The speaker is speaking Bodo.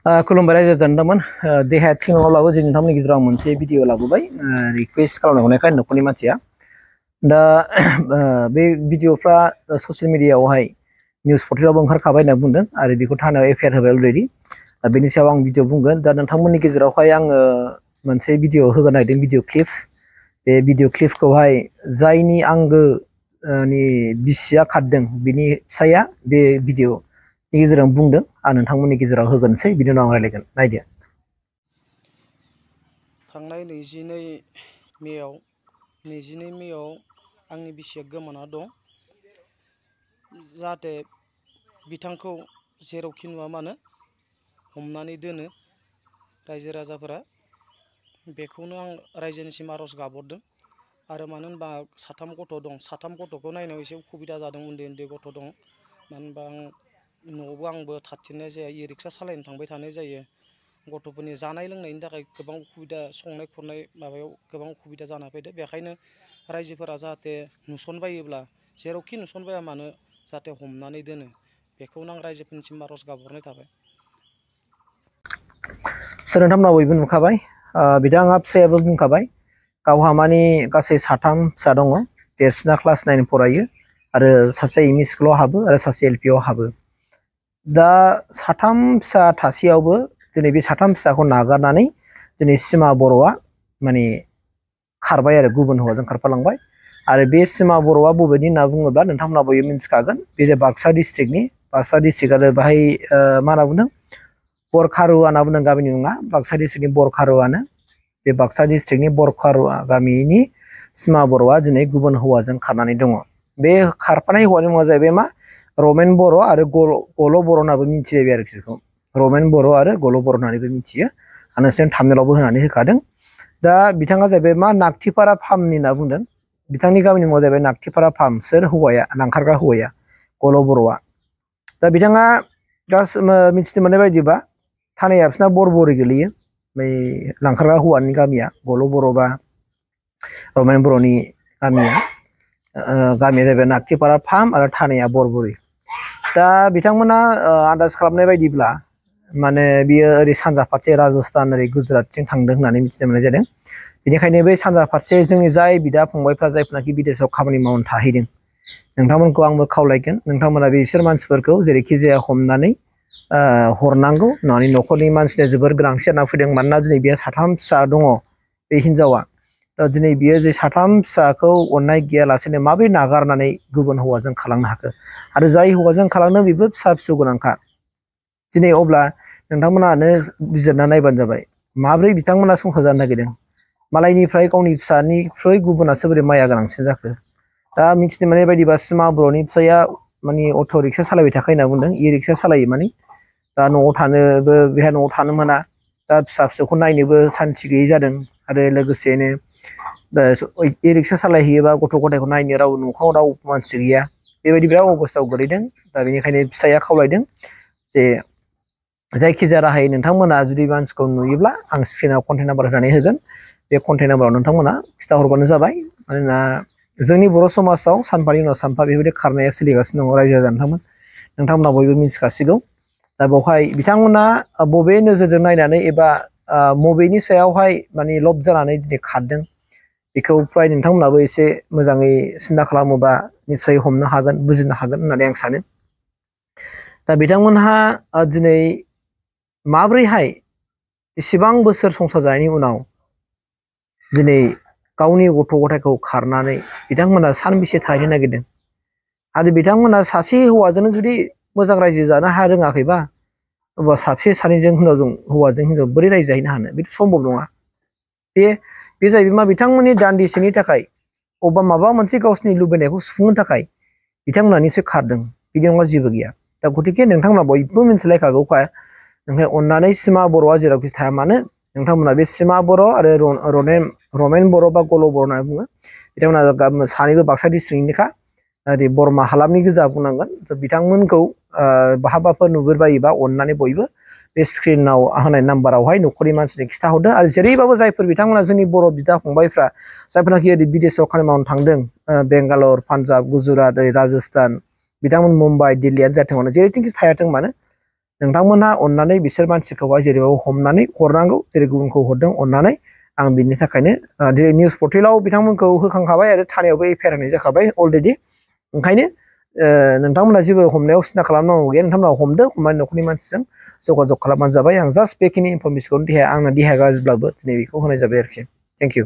खुलुमबाय रायजो जादोंमोन देहाया थिग नङाब्लाबो जों नोंथांमोननि गेजेराव मोनसे भिडिअ लाबोबाय रिकुवेस्ट खालामनायखाय न'खरनि मानसिया दा बे भिडिअफ्रा ससियेल मिडियायावहाय निउस पर्टेलावबो ओंखारखाबाय होनना बुंदों आरो बेखौ थानायाव एफआइआर होबाय अलरेडि बेनि सायाव आं भिडिअ बुंगोन दा नोंथांमोननि गेजेरावहाय आङो मोनसे भिडिअ होगोन नागिरदों भिडिअ क्लिप बे भिडिअ क्लिपखौहाय जायनि आंगो नि बिसिया खारदों बिनि फिसाया बे भिडिअ नि गेजेराव बुंदों आं नोंथांमोननि गेजेराव होगोनसै बिनि उनाव आं रायलायगोन नायदो। थांनाय 22 मेआव आंनि बिसिया गोमाना दं जाहाथे बिथांखौ जेरावखि नुवा मानो हमनानै दोनो रायजो राजाफोरा बेखौनो आं रायजोनिसिम आरज गाबहरदों आरो मानो होनबा साथाम गथ' दं साथाम गथ'खौ नायनायाव एसे उसुबिदा जादों उन्दै गथ' दं मानो होनबा न'आवबो आंबो थाथिरनाय जाया इ-रिक्सा सालायनो थांबाय थानाय जायो गथ'फोरनि जानाय लोंनायनि थाखाय गोबां उसुबिदा संनाय खुरनाय माबायाव गोबां उसुबिदा जाना फैदो बेखायनो रायजोफोरा जाहाथे नुसनबायोब्ला जेरावखि नुसनबाया मानो जाहाथे हमनानै दोनो बेखौनो आं रायजोफोरनिसिम आरज गाबहरनाय थाबाय। सोरनोंथांमोना बयबो नुखाबाय बिथाङा फिसायाबो बुंखाबाय गावहा मानि गासै साथाम फिसा दङ देरसिना क्लास 9 फरायो आरो सासे एमइ स्कुलाव हाबो आरो सासे एलपि आव हाबो दा साथाम फिसा थासेयावबो दिनै बे साथाम फिसाखौ नागारनानै दिनै सिमा बर'आ माने खारबाय आरो गुबुन हौवाजों खारफालांबाय आरो बे सिमा बर'आ बबेनि होनना बुङोब्ला नोंथांमोना बयबो मिन्थिखागोन बे जे बाक्सा डिस्ट्रिक्टनि बाक्सा डिस्ट्रिक्ट आरो बाहाय मा होनना बुंदों बरखारुवा होनना बुंदों गामिनि मुङा बाक्सा डिस्ट्रिक्टनि बरखारुवानो बे बाक्सा डिस्ट्रिक्टनि बरखारुवा गामिनि सिमा बर'आ दिनै गुबुन हौवाजों खारनानै दङ बे खारफानाय हौवानि मुङा जाहैबाय मा रमेन बर' आरो गल' बर' होननाबो मिथिजायो आरो बिसोरखौ रमेन बर' आरो गल' बर' होननानैबो मिथियो आरो नोंसोर थामनेलावबो होनानै होखादों दा बिथाङा जाहैबाय मा नागथिपारा फार्मनि होनना बुंदों बिथांनि गामिनि मुङा जाहैबाय नागथिपारा फार्म सोर हौवाया लांखारग्रा हौवाया गल' बर'आ दा बिथाङा मिथिनो मोननाय बायदिबा थानाया बिसना बरबरि गोलैयो बै लांखारग्रा हौवानि गामिया गल' बर' बा रमेन बर'नि गामिया जाहैबाय नागथिपारा फार्म आरो थानाया बरबरि दा बिथांमोना आन्दाज खालामनाय बायदिब्ला माने बियो ओरै सानजा फारसे राजस्थान ओरै गुजरातथिं थांदों होननानै मिथिनो मोननाय जादों बेनिखायनो बै सानजा फारसे जोंनि जाय बिदा फंबायफ्रा जायफोरनाखि बिदेशाव खामानि मावनो थाहैदों नोंथांमोनखौ आंबो खावलायगोन नोंथांमोना बिसोर मानसिफोरखौ जेरैखि जाया हमनानै हरनांगौ होननानै न'खरनि मानसिनो जोबोर गोनांथि जाना फैदों मानोना दिनै बेहा साथाम फिसा दङ बे हिनजावा दिनै बियो जे साथाम फिसाखौ अननाय गैयालासेनो माबोरै नागारनानै गुबुन हौवाजों खालामनो हाखो आरो जाय हौवाजों खालामनो बेबो फिसा फिसौ गोनांखा दिनै अब्ला नोंथांमोनानो बिजिरना नायबानो जाबाय माब्रै बिथांमोना संसार जानो नागिरदों मालायनिफ्राय गावनि फिसानिख्रुइ गुबुनासो बोरै माया गोनांसिन जाखो दा मिथिनो मोननाय बायदिबा सिमा बर'नि फिसाया माने अट' रिक्सा सालायबाय थाखायो होनना बुंदों इ रिक्सा सालायो माने दा न'आव थानोबो बेहा न'आव थानो मोना दा फिसा फिसौखौ नायनोबो सान्थि गैयै जादों आरो लोगोसेनो इ रिक्सा सालायहैयोबा गथ' गथायखौ नायनो राव न'खराव राव मानसि गैया बेबायदि बिराद अबस्थायाव गोलैदों दा बेनिखायनो फिसाया खावलायदों जे जायखिजाया राहायै नोंथांमोना जुदि मानसिखौ नुयोब्ला आं स्क्रिनाव कन्टेक्ट नाम्बार होनानै होगोन बे कन्टेक्ट नाम्बाराव नोंथांमोना खिथाहरबानो जाबाय मानोना जोंनि बर' समाजाव सानफानि उनाव सानफा बेबायदि खारनाया सोलिगासिनो दङ रायजो जानो नोंथांमोना बयबो मिथिखासिगौ दा बेवहाय बिथांमोना बबे नोजोरजों नायनानै एबा बबेनि सायावहाय माने लब जानानै दिनै खारदों बेखौ फ्राय नोंथांमोनाबो एसे मोजाङै सिन्था खालामोबा निस्सय हमनो हागोन बुजिनो हागोन होननानै आं सानो दा बिथांमोनहा दिनै माब्रैहाय इसेबां बोसोर संसार जानायनि उनाव दिनै गावनि गथ' गथायखौ खारनानै बिथांमोना सानबेसे थाहैनो नागिरदों आरो बिथांमोना सासे हौवाजोंनो जुदि मोजां रायजो जानो रोङाखैबा अब्ला सासे सानैजों हौवाजों हिनजाव बोरै रायजो जाहैनो हानो बेथ' सम्भब नङा बे जाहैबाय मा बिथांमोननि दान्दिसेनि थाखाय अबेबा माबा मोनसे गावसिनि लुबैनायखौ सुफुंनो थाखाय बिथांमोना निसय खारदों बिनि अनगा जेबो गैया दा गतिके नोंथांमोना बयबो मिथिलायखागौखा ओमफ्राय अननानै सिमा बर'आ जेरावखि थाया मानो नोंथांमोना बे सिमा बर' आरो रमेन बर' बा गल' बर' होननानै बुङो बिथांमोना सानैबो बाक्सा डिस्ट्रिक्टनिखा ओरै बरमा हालामनि गोजा बुंनांगोन बिथांमोनखौ बहाबाफोर नुगोरबायोबा अननानै बयबो बे स्क्रिनाव होनाय नाम्बारावहाय न'खरनि मानसिनो खिथाहरदो आरो जेरैबाबो जायफोर बिथांमोना जोंनि बर' बिदा फंबायफ्रा जायफोरनाखि ओरै बिदेशाव खामानि मावनो थांदों बेंगालर पान्जाब गुजरात ओरै राजस्थान बिथांमोन मुम्बाइ दिल्लीयानो जाथों मानो जेरैथिंखि थायाथों मानो नोंथांमोनहा अननानै बिसोर मानसिखौहाय जेरैबाबो हमनानै हरनांगौ जेरै गुबुनखौ हरदों अननानै आं बिनि थाखायनो दिनै निउस पर्टेलाव बिथांमोनखौ होखांखाबाय आरो थानायावबो एफआइआर होनाय जाखाबाय अलरेडि ओंखायनो नोंथांमोना जेबो हमनायाव सिन्था खालामनांगौ गैया नोंथांमोना हमदो हमनानै न'खरनि मानसिजों जगाजग खालामबानो जाबाय आं जास्ट बेखिनि इनफरमेसनखौ आंना देहाया गाज्रिब्लाबो दिनै बेखौ होनाय जाबाय आरोखि थेंक इउ